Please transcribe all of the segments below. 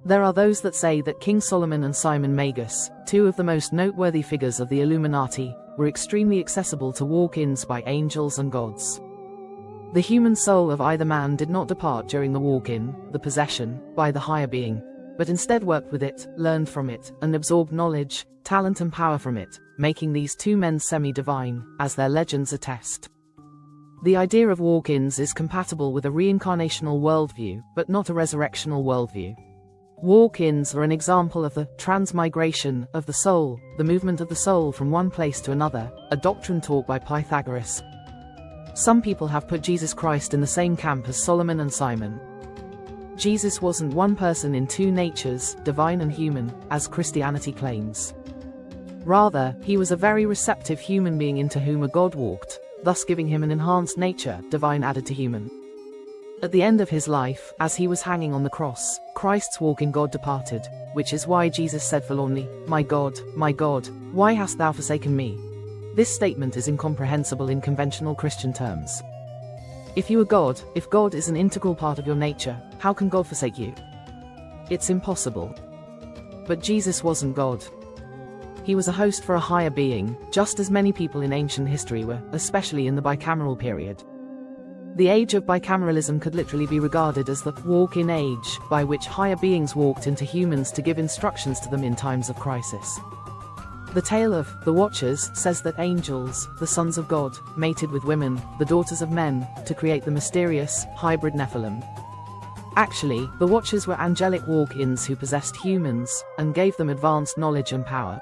There are those that say that King Solomon and Simon Magus, two of the most noteworthy figures of the Illuminati, were extremely accessible to walk-ins by angels and gods. The human soul of either man did not depart during the walk-in, the possession, by the higher being, but instead worked with it, learned from it, and absorbed knowledge, talent and power from it, making these two men semi-divine, as their legends attest. The idea of walk-ins is compatible with a reincarnational worldview, but not a resurrectional worldview. Walk-ins are an example of the transmigration of the soul, the movement of the soul from one place to another, a doctrine taught by Pythagoras. Some people have put Jesus Christ in the same camp as Solomon and Simon. Jesus wasn't one person in two natures, divine and human, as Christianity claims. Rather, he was a very receptive human being into whom a God walked, thus giving him an enhanced nature, divine added to human. At the end of his life, as he was hanging on the cross, Christ's walk in God departed, which is why Jesus said forlornly, my God, why hast thou forsaken me?" This statement is incomprehensible in conventional Christian terms. If you are God, if God is an integral part of your nature, how can God forsake you? It's impossible. But Jesus wasn't God. He was a host for a higher being, just as many people in ancient history were, especially in the bicameral period. The age of bicameralism could literally be regarded as the walk-in age, by which higher beings walked into humans to give instructions to them in times of crisis. The tale of the Watchers says that angels, the sons of God, mated with women, the daughters of men, to create the mysterious, hybrid Nephilim. Actually, the Watchers were angelic walk-ins who possessed humans, and gave them advanced knowledge and power.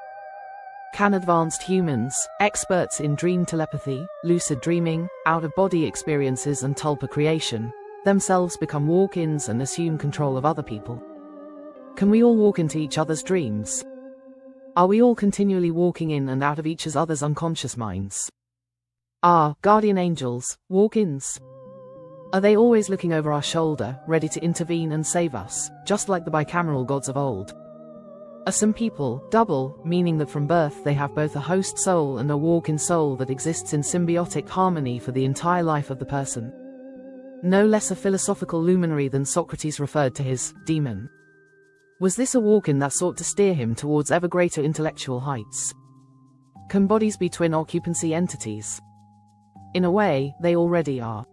Can advanced humans, experts in dream telepathy, lucid dreaming, out-of-body experiences and tulpa creation, themselves become walk-ins and assume control of other people? Can we all walk into each other's dreams? Are we all continually walking in and out of each other's unconscious minds? Are guardian angels walk-ins? Are they always looking over our shoulder, ready to intervene and save us, just like the bicameral gods of old? Are some people double, meaning that from birth they have both a host soul and a walk-in soul that exists in symbiotic harmony for the entire life of the person? No less a philosophical luminary than Socrates referred to his demon. Was this a walk-in that sought to steer him towards ever greater intellectual heights? Can bodies be twin occupancy entities? In a way, they already are.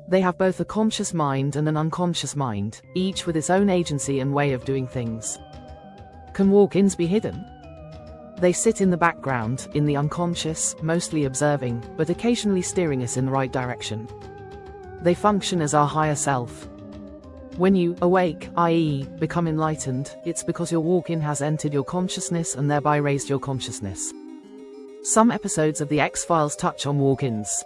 They have both a conscious mind and an unconscious mind, each with its own agency and way of doing things. Can walk-ins be hidden? They sit in the background, in the unconscious, mostly observing, but occasionally steering us in the right direction. They function as our higher self. When you awake, i.e., become enlightened, it's because your walk-in has entered your consciousness and thereby raised your consciousness. Some episodes of The X-Files touch on walk-ins.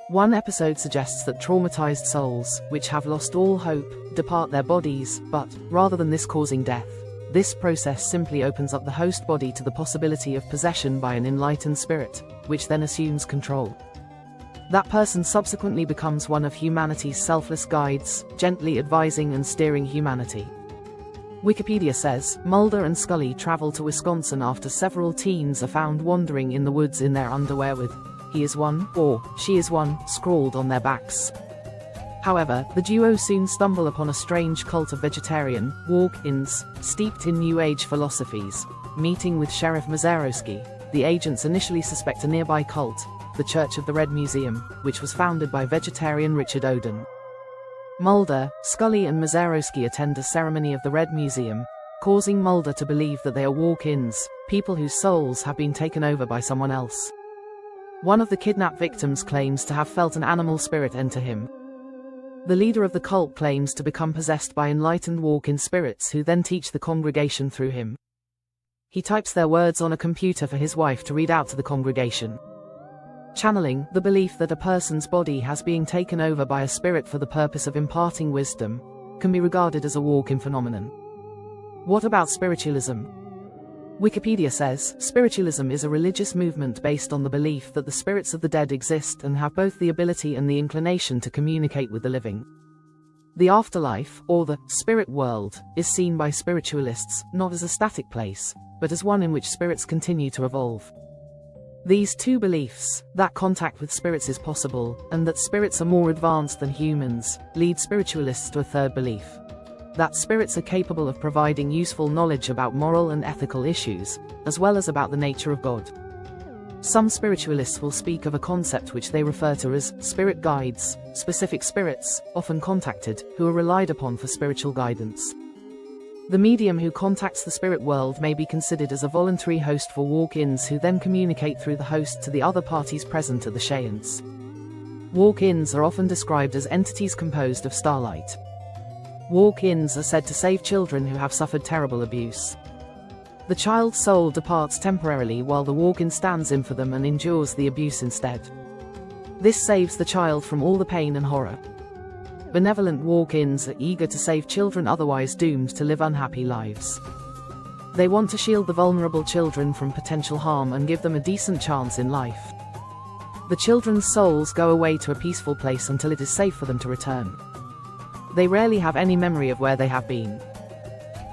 One episode suggests that traumatized souls, which have lost all hope, depart their bodies, but, rather than this causing death, this process simply opens up the host body to the possibility of possession by an enlightened spirit, which then assumes control. That person subsequently becomes one of humanity's selfless guides, gently advising and steering humanity. Wikipedia says, Mulder and Scully travel to Wisconsin after several teens are found wandering in the woods in their underwear with "he is one" or "she is one" scrawled on their backs. However, the duo soon stumble upon a strange cult of vegetarian walk-ins, steeped in New Age philosophies. Meeting with Sheriff Mazarowski, the agents initially suspect a nearby cult, the Church of the Red Museum, which was founded by vegetarian Richard Oden. Mulder, Scully and Mazarowski attend a ceremony of the Red Museum, causing Mulder to believe that they are walk-ins, people whose souls have been taken over by someone else. One of the kidnapped victims claims to have felt an animal spirit enter him. The leader of the cult claims to become possessed by enlightened walk-in spirits who then teach the congregation through him. He types their words on a computer for his wife to read out to the congregation. Channeling, the belief that a person's body has been taken over by a spirit for the purpose of imparting wisdom, can be regarded as a walk-in phenomenon. What about spiritualism? Wikipedia says, spiritualism is a religious movement based on the belief that the spirits of the dead exist and have both the ability and the inclination to communicate with the living. The afterlife, or the spirit world, is seen by spiritualists, not as a static place, but as one in which spirits continue to evolve. These two beliefs, that contact with spirits is possible, and that spirits are more advanced than humans, lead spiritualists to a third belief. that spirits are capable of providing useful knowledge about moral and ethical issues, as well as about the nature of God. Some spiritualists will speak of a concept which they refer to as spirit guides, specific spirits, often contacted, who are relied upon for spiritual guidance. The medium who contacts the spirit world may be considered as a voluntary host for walk-ins who then communicate through the host to the other parties present at the séance. Walk-ins are often described as entities composed of starlight. Walk-ins are said to save children who have suffered terrible abuse. The child's soul departs temporarily while the walk-in stands in for them and endures the abuse instead. This saves the child from all the pain and horror. Benevolent walk-ins are eager to save children otherwise doomed to live unhappy lives. They want to shield the vulnerable children from potential harm and give them a decent chance in life. The children's souls go away to a peaceful place until it is safe for them to return. They rarely have any memory of where they have been.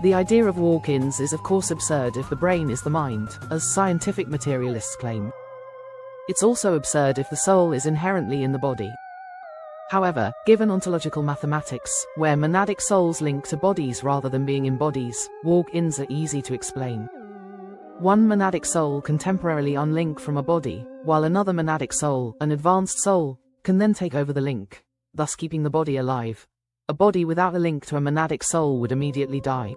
The idea of walk-ins is of course absurd if the brain is the mind, as scientific materialists claim. It's also absurd if the soul is inherently in the body. However, given ontological mathematics, where monadic souls link to bodies rather than being in bodies, walk-ins are easy to explain. One monadic soul can temporarily unlink from a body, while another monadic soul, an advanced soul, can then take over the link, thus keeping the body alive. A body without a link to a monadic soul would immediately die.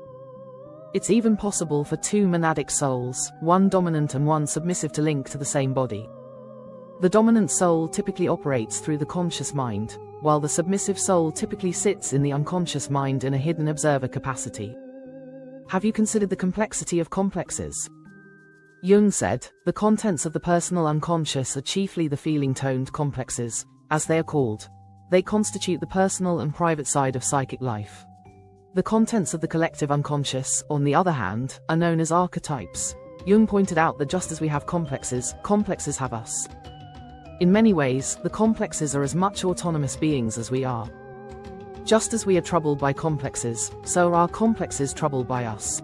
It's even possible for two monadic souls, one dominant and one submissive, to link to the same body. The dominant soul typically operates through the conscious mind, while the submissive soul typically sits in the unconscious mind in a hidden observer capacity. Have you considered the complexity of complexes? Jung said, the contents of the personal unconscious are chiefly the feeling-toned complexes, as they are called. They constitute the personal and private side of psychic life. The contents of the collective unconscious, on the other hand, are known as archetypes. Jung pointed out that just as we have complexes, complexes have us. In many ways, the complexes are as much autonomous beings as we are. Just as we are troubled by complexes, so are our complexes troubled by us.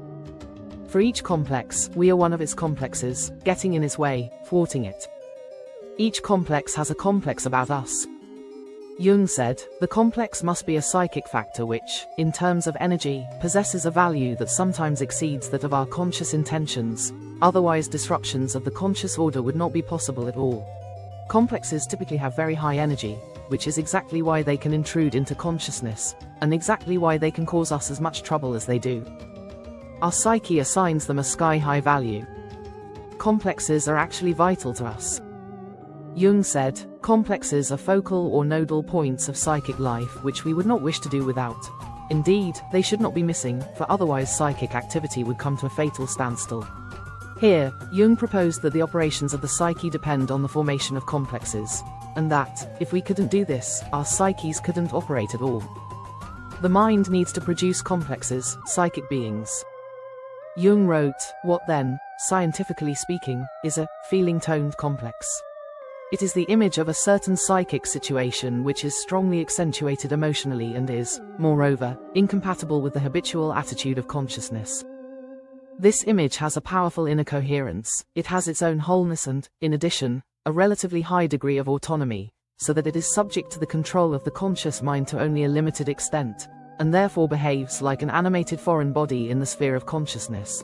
For each complex, we are one of its complexes, getting in its way, thwarting it. Each complex has a complex about us. Jung said, the complex must be a psychic factor which, in terms of energy, possesses a value that sometimes exceeds that of our conscious intentions, otherwise disruptions of the conscious order would not be possible at all. Complexes typically have very high energy, which is exactly why they can intrude into consciousness, and exactly why they can cause us as much trouble as they do. Our psyche assigns them a sky-high value. Complexes are actually vital to us. Jung said, complexes are focal or nodal points of psychic life which we would not wish to do without. Indeed, they should not be missing, for otherwise psychic activity would come to a fatal standstill. Here, Jung proposed that the operations of the psyche depend on the formation of complexes, and that, if we couldn't do this, our psyches couldn't operate at all. The mind needs to produce complexes, psychic beings. Jung wrote, what then, scientifically speaking, is a feeling-toned complex? It is the image of a certain psychic situation which is strongly accentuated emotionally and is, moreover, incompatible with the habitual attitude of consciousness. This image has a powerful inner coherence, it has its own wholeness and, in addition, a relatively high degree of autonomy, so that it is subject to the control of the conscious mind to only a limited extent, and therefore behaves like an animated foreign body in the sphere of consciousness.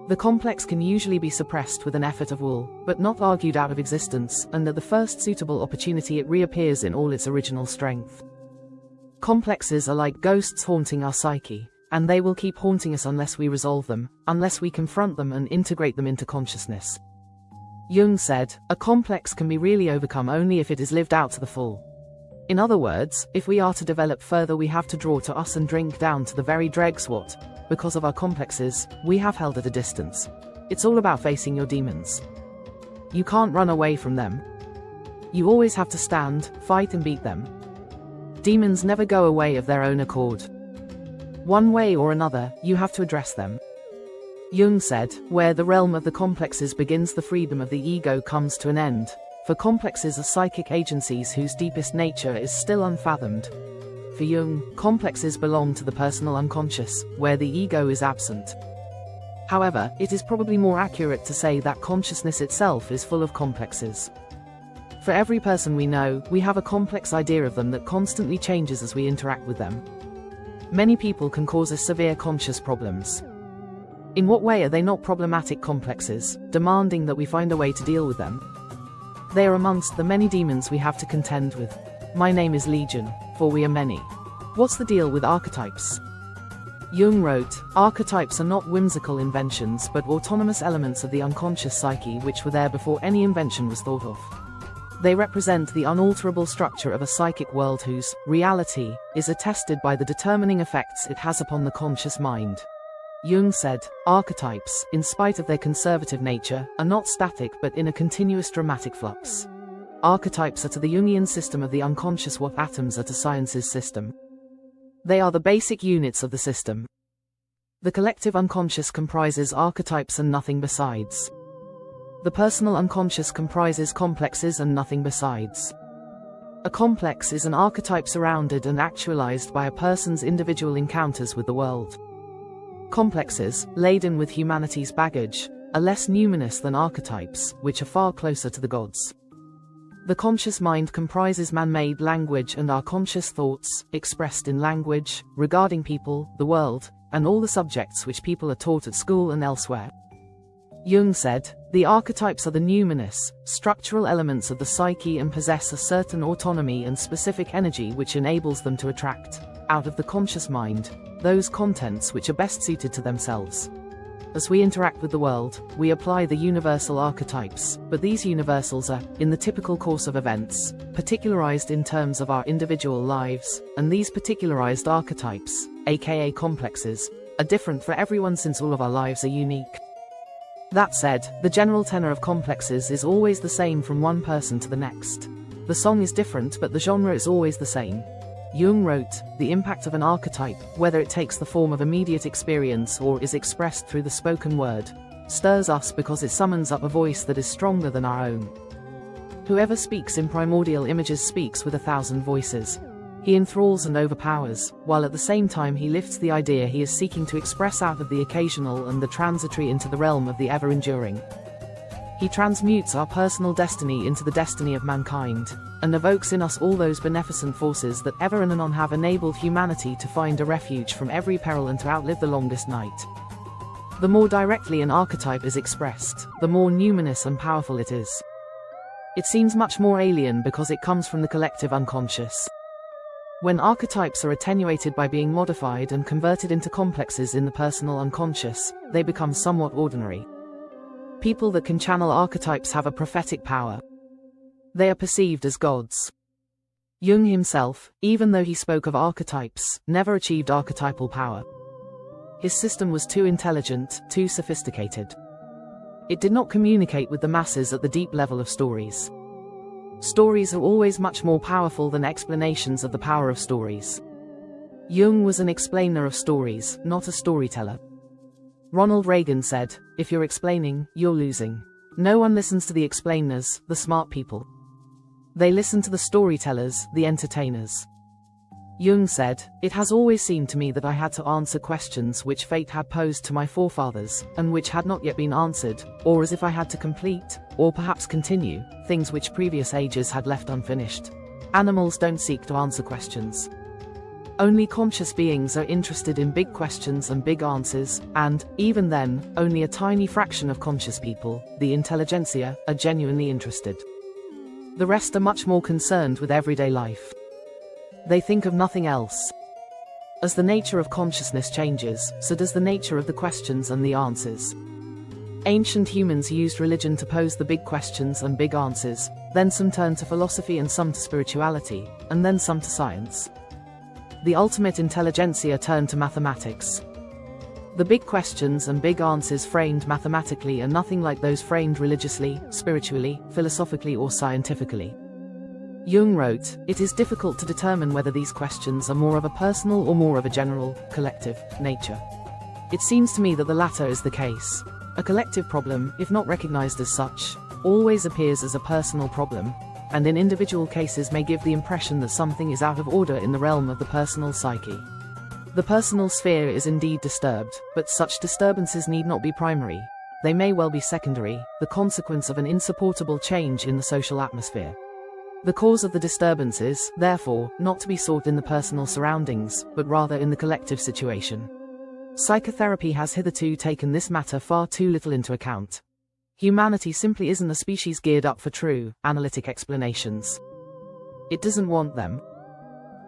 The complex can usually be suppressed with an effort of will, but not argued out of existence, and at the first suitable opportunity it reappears in all its original strength. Complexes are like ghosts haunting our psyche, and they will keep haunting us unless we resolve them, unless we confront them and integrate them into consciousness. Jung said, a complex can be really overcome only if it is lived out to the full. In other words, if we are to develop further we have to draw to us and drink down to the very dregs what, because of our complexes, we have held at a distance. It's all about facing your demons. You can't run away from them. You always have to stand, fight and beat them. Demons never go away of their own accord. One way or another, you have to address them. Jung said, where the realm of the complexes begins the freedom of the ego comes to an end, for complexes are psychic agencies whose deepest nature is still unfathomed. For Jung, complexes belong to the personal unconscious, where the ego is absent. However, it is probably more accurate to say that consciousness itself is full of complexes. For every person we know, we have a complex idea of them that constantly changes as we interact with them. many people can cause us severe conscious problems. In what way are they not problematic complexes, demanding that we find a way to deal with them? They are amongst the many demons we have to contend with. My name is Legion, for we are many. What's the deal with archetypes? Jung wrote, archetypes are not whimsical inventions but autonomous elements of the unconscious psyche which were there before any invention was thought of. They represent the unalterable structure of a psychic world whose reality is attested by the determining effects it has upon the conscious mind. Jung said, archetypes, in spite of their conservative nature, are not static but in a continuous dramatic flux. Archetypes are to the Jungian system of the unconscious what atoms are to science's system. They are the basic units of the system. The collective unconscious comprises archetypes and nothing besides. The personal unconscious comprises complexes and nothing besides. A complex is an archetype surrounded and actualized by a person's individual encounters with the world. Complexes, laden with humanity's baggage, are less numinous than archetypes, which are far closer to the gods. The conscious mind comprises man-made language and our conscious thoughts, expressed in language, regarding people, the world, and all the subjects which people are taught at school and elsewhere. Jung said, the archetypes are the numinous, structural elements of the psyche and possess a certain autonomy and specific energy which enables them to attract, out of the conscious mind, those contents which are best suited to themselves. As we interact with the world, we apply the universal archetypes, but these universals are, in the typical course of events, particularized in terms of our individual lives, and these particularized archetypes, aka complexes, are different for everyone since all of our lives are unique. That said, the general tenor of complexes is always the same from one person to the next. The song is different but the genre is always the same. Jung wrote, the impact of an archetype, whether it takes the form of immediate experience or is expressed through the spoken word, stirs us because it summons up a voice that is stronger than our own. Whoever speaks in primordial images speaks with 1,000 voices. He enthralls and overpowers, while at the same time he lifts the idea he is seeking to express out of the occasional and the transitory into the realm of the ever-enduring. He transmutes our personal destiny into the destiny of mankind, and evokes in us all those beneficent forces that ever and anon have enabled humanity to find a refuge from every peril and to outlive the longest night. The more directly an archetype is expressed, the more numinous and powerful it is. It seems much more alien because it comes from the collective unconscious. When archetypes are attenuated by being modified and converted into complexes in the personal unconscious, they become somewhat ordinary. People that can channel archetypes have a prophetic power. They are perceived as gods. Jung himself, even though he spoke of archetypes, never achieved archetypal power. His system was too intelligent, too sophisticated. It did not communicate with the masses at the deep level of stories. Stories are always much more powerful than explanations of the power of stories. Jung was an explainer of stories, not a storyteller. Ronald Reagan said, if you're explaining, you're losing. No one listens to the explainers, the smart people. They listen to the storytellers, the entertainers. Jung said, it has always seemed to me that I had to answer questions which fate had posed to my forefathers, and which had not yet been answered, or as if I had to complete, or perhaps continue, things which previous ages had left unfinished. Animals don't seek to answer questions. Only conscious beings are interested in big questions and big answers, and, even then, only a tiny fraction of conscious people, the intelligentsia, are genuinely interested. The rest are much more concerned with everyday life. They think of nothing else. As the nature of consciousness changes, so does the nature of the questions and the answers. Ancient humans used religion to pose the big questions and big answers, then some turned to philosophy and some to spirituality, and then some to science. The ultimate intelligentsia turned to mathematics. The big questions and big answers framed mathematically are nothing like those framed religiously, spiritually, philosophically or scientifically. Jung wrote, it is difficult to determine whether these questions are more of a personal or more of a general, collective, nature. It seems to me that the latter is the case. A collective problem, if not recognized as such, always appears as a personal problem, and in individual cases may give the impression that something is out of order in the realm of the personal psyche. The personal sphere is indeed disturbed, but such disturbances need not be primary. They may well be secondary, the consequence of an insupportable change in the social atmosphere. The cause of the disturbance is, therefore, not to be sought in the personal surroundings, but rather in the collective situation. Psychotherapy has hitherto taken this matter far too little into account. Humanity simply isn't a species geared up for true, analytic explanations. It doesn't want them.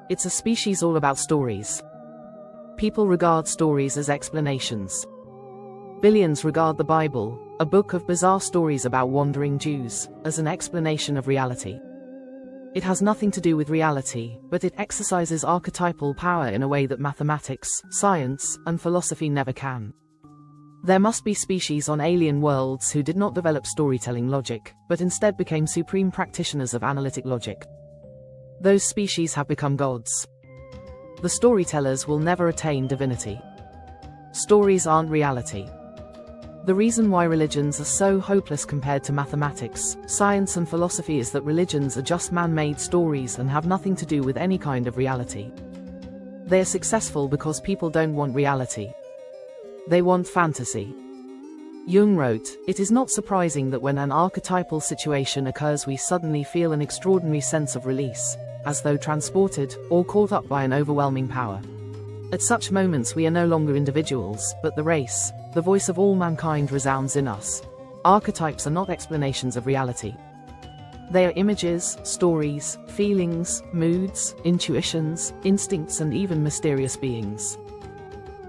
It's a species all about stories. People regard stories as explanations. Billions regard the Bible, a book of bizarre stories about wandering Jews, as an explanation of reality. It has nothing to do with reality, but it exercises archetypal power in a way that mathematics, science, and philosophy never can. There must be species on alien worlds who did not develop storytelling logic, but instead became supreme practitioners of analytic logic. Those species have become gods. The storytellers will never attain divinity. Stories aren't reality. The reason why religions are so hopeless compared to mathematics, science and philosophy is that religions are just man-made stories and have nothing to do with any kind of reality. They are successful because people don't want reality. They want fantasy. Jung wrote, "It is not surprising that when an archetypal situation occurs we suddenly feel an extraordinary sense of release, as though transported, or caught up by an overwhelming power. At such moments we are no longer individuals, but the race, the voice of all mankind resounds in us." Archetypes are not explanations of reality. They are images, stories, feelings, moods, intuitions, instincts, and even mysterious beings.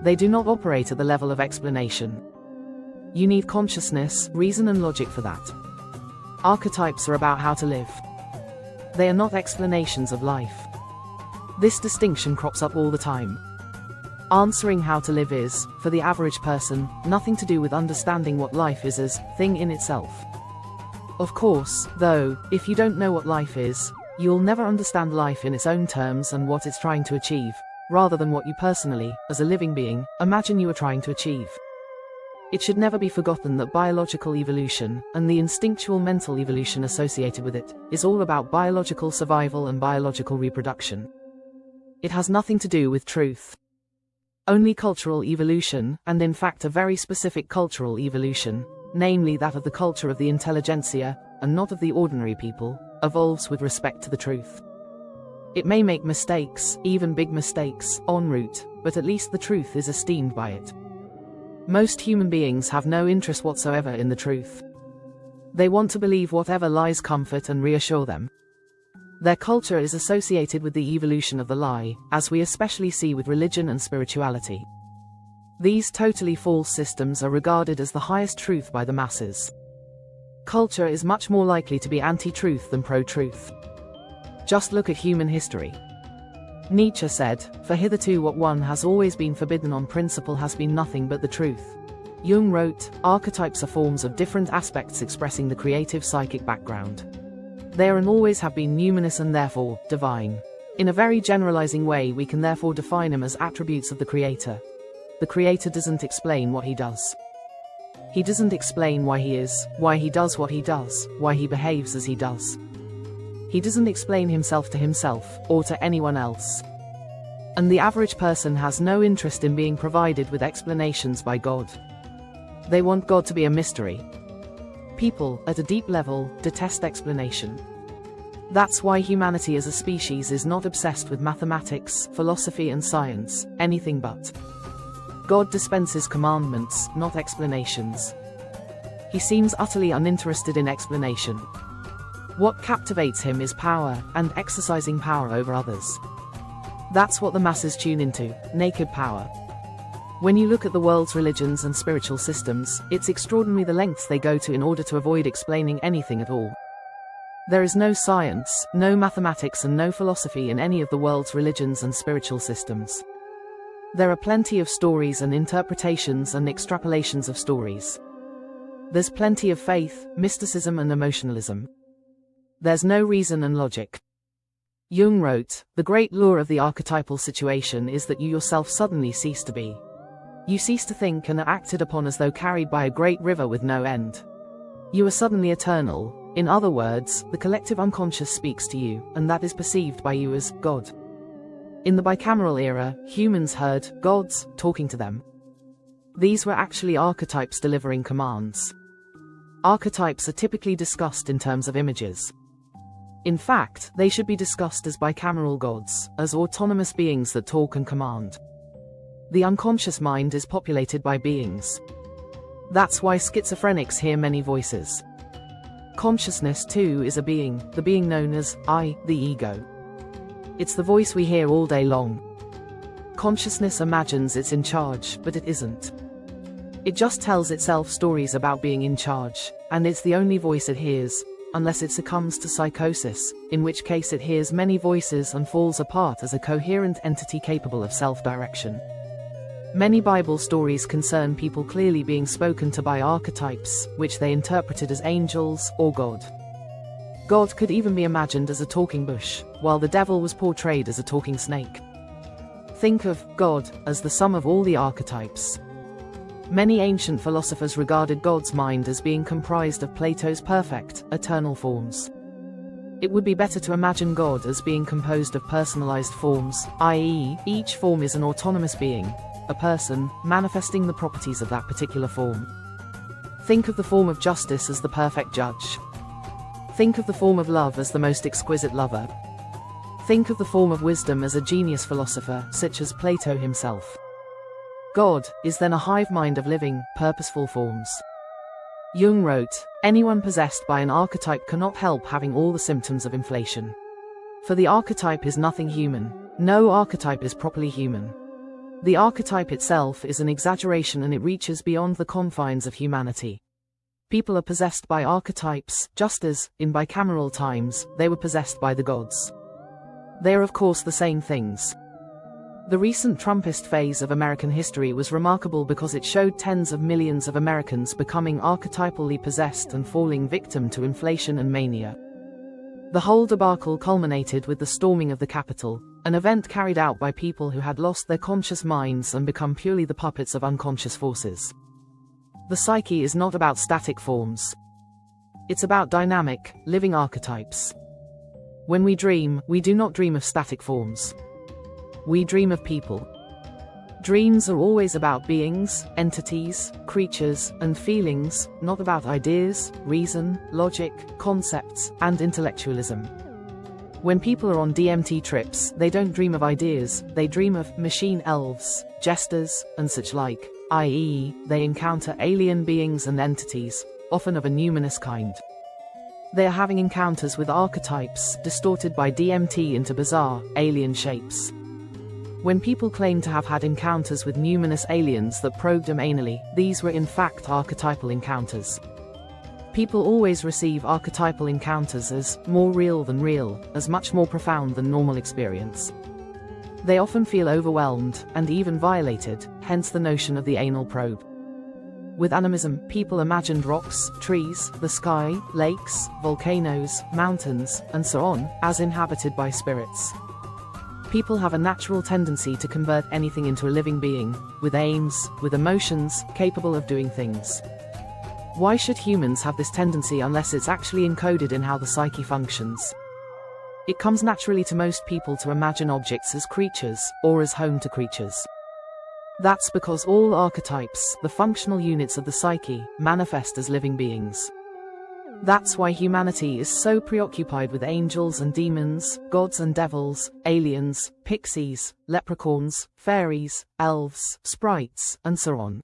They do not operate at the level of explanation. You need consciousness, reason, and logic for that. Archetypes are about how to live. They are not explanations of life. This distinction crops up all the time. Answering how to live is, for the average person, nothing to do with understanding what life is as thing in itself. Of course, though, if you don't know what life is, you'll never understand life in its own terms and what it's trying to achieve, rather than what you personally, as a living being, imagine you are trying to achieve. It should never be forgotten that biological evolution, and the instinctual mental evolution associated with it, is all about biological survival and biological reproduction. It has nothing to do with truth. Only cultural evolution, and in fact a very specific cultural evolution, namely that of the culture of the intelligentsia, and not of the ordinary people, evolves with respect to the truth. It may make mistakes, even big mistakes, en route, but at least the truth is esteemed by it. Most human beings have no interest whatsoever in the truth. They want to believe whatever lies comfort and reassure them. Their culture is associated with the evolution of the lie, as we especially see with religion and spirituality. These totally false systems are regarded as the highest truth by the masses. Culture is much more likely to be anti-truth than pro-truth. Just look at human history. Nietzsche said, "For hitherto what one has always been forbidden on principle has been nothing but the truth." Jung wrote, "Archetypes are forms of different aspects expressing the creative psychic background. They are and always have been numinous and therefore, divine. In a very generalizing way we can therefore define them as attributes of the Creator. The Creator doesn't explain what he does. He doesn't explain why he is, why he does what he does, why he behaves as he does. He doesn't explain himself to himself, or to anyone else. And the average person has no interest in being provided with explanations by God. They want God to be a mystery. People, at a deep level, detest explanation. That's why humanity as a species is not obsessed with mathematics, philosophy and science, anything but. God dispenses commandments, not explanations. He seems utterly uninterested in explanation. What captivates him is power, and exercising power over others. That's what the masses tune into, naked power. When you look at the world's religions and spiritual systems, it's extraordinary the lengths they go to in order to avoid explaining anything at all. There is no science, no mathematics and no philosophy in any of the world's religions and spiritual systems. There are plenty of stories and interpretations and extrapolations of stories. There's plenty of faith, mysticism and emotionalism. There's no reason and logic. Jung wrote, "The great lure of the archetypal situation is that you yourself suddenly cease to be. You cease to think and are acted upon as though carried by a great river with no end. You are suddenly eternal. In other words, the collective unconscious speaks to you, and that is perceived by you as God." In the bicameral era, humans heard gods talking to them. These were actually archetypes delivering commands. Archetypes are typically discussed in terms of images. In fact, they should be discussed as bicameral gods, as autonomous beings that talk and command. The unconscious mind is populated by beings. That's why schizophrenics hear many voices. Consciousness, too, is a being, the being known as I, the ego. It's the voice we hear all day long. Consciousness imagines it's in charge, but it isn't. It just tells itself stories about being in charge, and it's the only voice it hears, unless it succumbs to psychosis, in which case it hears many voices and falls apart as a coherent entity capable of self-direction. Many Bible stories concern people clearly being spoken to by archetypes, which they interpreted as angels or God. God could even be imagined as a talking bush, while the devil was portrayed as a talking snake. Think of God as the sum of all the archetypes. Many ancient philosophers regarded God's mind as being comprised of Plato's perfect, eternal forms. It would be better to imagine God as being composed of personalized forms, i.e., each form is an autonomous being, a person, manifesting the properties of that particular form. Think of the form of justice as the perfect judge. Think of the form of love as the most exquisite lover. Think of the form of wisdom as a genius philosopher, such as Plato himself. God is then a hive mind of living, purposeful forms. Jung wrote, "Anyone possessed by an archetype cannot help having all the symptoms of inflation. For the archetype is nothing human. No archetype is properly human. The archetype itself is an exaggeration and it reaches beyond the confines of humanity. People are possessed by archetypes, just as, in bicameral times, they were possessed by the gods. They are of course the same things." The recent Trumpist phase of American history was remarkable because it showed tens of millions of Americans becoming archetypally possessed and falling victim to inflation and mania. The whole debacle culminated with the storming of the Capitol, an event carried out by people who had lost their conscious minds and become purely the puppets of unconscious forces. The psyche is not about static forms. It's about dynamic, living archetypes. When we dream, we do not dream of static forms. We dream of people. Dreams are always about beings, entities, creatures, and feelings, not about ideas, reason, logic, concepts, and intellectualism. When people are on DMT trips, they don't dream of ideas, they dream of machine elves, jesters, and such like, i.e., they encounter alien beings and entities, often of a numinous kind. They are having encounters with archetypes, distorted by DMT into bizarre, alien shapes. When people claim to have had encounters with numinous aliens that probed them anally, these were in fact archetypal encounters. People always receive archetypal encounters as more real than real, as much more profound than normal experience. They often feel overwhelmed, and even violated, hence the notion of the anal probe. With animism, people imagined rocks, trees, the sky, lakes, volcanoes, mountains, and so on, as inhabited by spirits. People have a natural tendency to convert anything into a living being, with aims, with emotions, capable of doing things. Why should humans have this tendency unless it's actually encoded in how the psyche functions? It comes naturally to most people to imagine objects as creatures, or as home to creatures. That's because all archetypes, the functional units of the psyche, manifest as living beings. That's why humanity is so preoccupied with angels and demons, gods and devils, aliens, pixies, leprechauns, fairies, elves, sprites, and so on.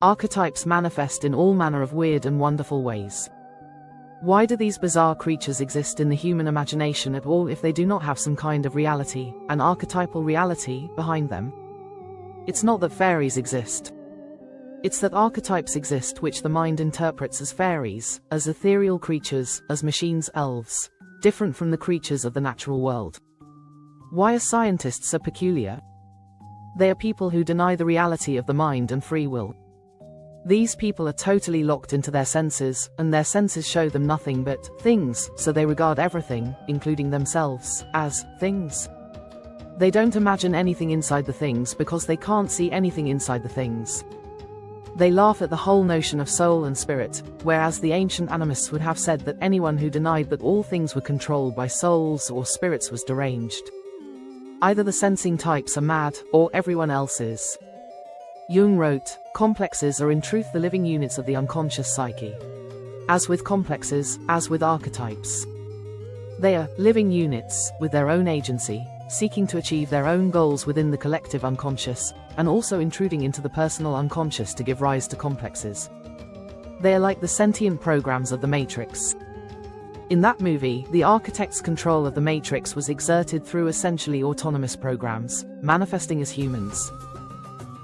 Archetypes manifest in all manner of weird and wonderful ways. Why do these bizarre creatures exist in the human imagination at all if they do not have some kind of reality, an archetypal reality, behind them? It's not that fairies exist. It's that archetypes exist which the mind interprets as fairies, as ethereal creatures, as machines, elves, different from the creatures of the natural world. Why are scientists so peculiar? They are people who deny the reality of the mind and free will. These people are totally locked into their senses, and their senses show them nothing but things, so they regard everything, including themselves, as things. They don't imagine anything inside the things because they can't see anything inside the things. They laugh at the whole notion of soul and spirit, whereas the ancient animists would have said that anyone who denied that all things were controlled by souls or spirits was deranged. Either the sensing types are mad, or everyone else is. Jung wrote, "Complexes are in truth the living units of the unconscious psyche. As with complexes, as with archetypes. They are living units, with their own agency, seeking to achieve their own goals within the collective unconscious, and also intruding into the personal unconscious to give rise to complexes. They are like the sentient programs of the Matrix. In that movie, the architect's control of the Matrix was exerted through essentially autonomous programs, manifesting as humans.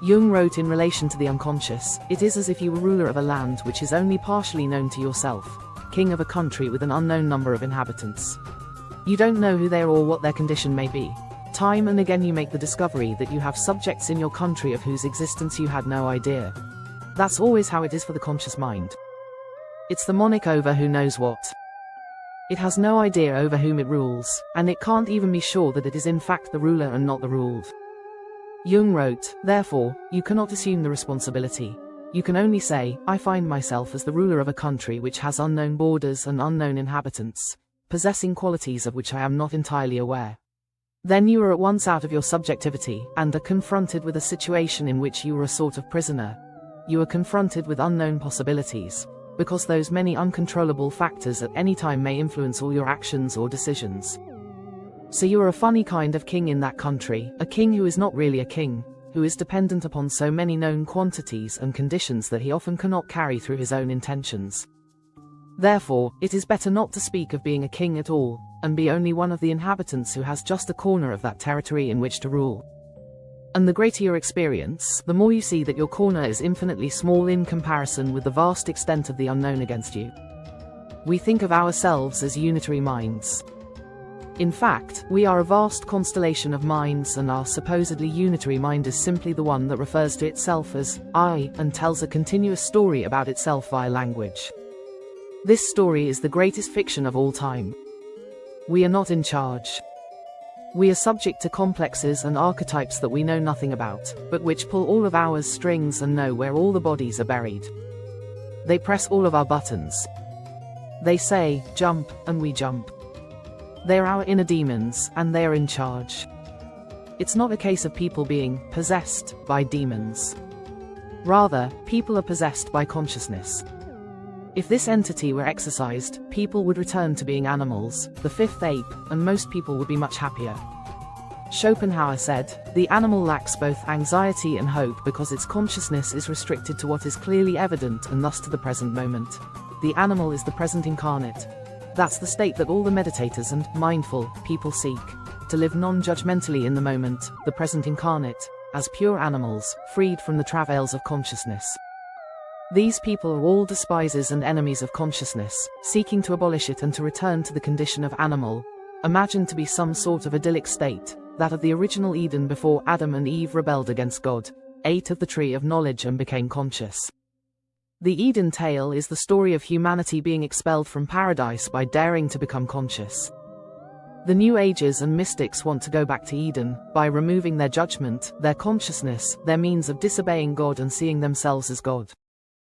Jung wrote in relation to the unconscious, "It is as if you were ruler of a land which is only partially known to yourself, king of a country with an unknown number of inhabitants. You don't know who they are or what their condition may be. Time and again you make the discovery that you have subjects in your country of whose existence you had no idea. That's always how it is for the conscious mind. It's the monarch over who knows what. It has no idea over whom it rules, and it can't even be sure that it is in fact the ruler and not the ruled." Jung wrote, "Therefore, you cannot assume the responsibility. You can only say, I find myself as the ruler of a country which has unknown borders and unknown inhabitants, possessing qualities of which I am not entirely aware. Then you are at once out of your subjectivity, and are confronted with a situation in which you are a sort of prisoner. You are confronted with unknown possibilities, because those many uncontrollable factors at any time may influence all your actions or decisions. So you are a funny kind of king in that country, a king who is not really a king, who is dependent upon so many known quantities and conditions that he often cannot carry through his own intentions. Therefore, it is better not to speak of being a king at all, and be only one of the inhabitants who has just a corner of that territory in which to rule. And the greater your experience, the more you see that your corner is infinitely small in comparison with the vast extent of the unknown against you. We think of ourselves as unitary minds. In fact, we are a vast constellation of minds, and our supposedly unitary mind is simply the one that refers to itself as I, and tells a continuous story about itself via language. This story is the greatest fiction of all time. We are not in charge. We are subject to complexes and archetypes that we know nothing about, but which pull all of our strings and know where all the bodies are buried. They press all of our buttons. They say, jump, and we jump. They are our inner demons, and they are in charge. It's not a case of people being possessed by demons. Rather, people are possessed by consciousness. If this entity were exorcised, people would return to being animals, the fifth ape, and most people would be much happier. Schopenhauer said, "The animal lacks both anxiety and hope because its consciousness is restricted to what is clearly evident and thus to the present moment. The animal is the present incarnate. That's the state that all the meditators and mindful people seek, to live non-judgmentally in the moment, the present incarnate, as pure animals, freed from the travails of consciousness. These people are all despisers and enemies of consciousness, seeking to abolish it and to return to the condition of animal, imagined to be some sort of idyllic state, that of the original Eden before Adam and Eve rebelled against God, ate of the tree of knowledge and became conscious. The Eden tale is the story of humanity being expelled from paradise by daring to become conscious. The New Ages and mystics want to go back to Eden, by removing their judgment, their consciousness, their means of disobeying God and seeing themselves as God.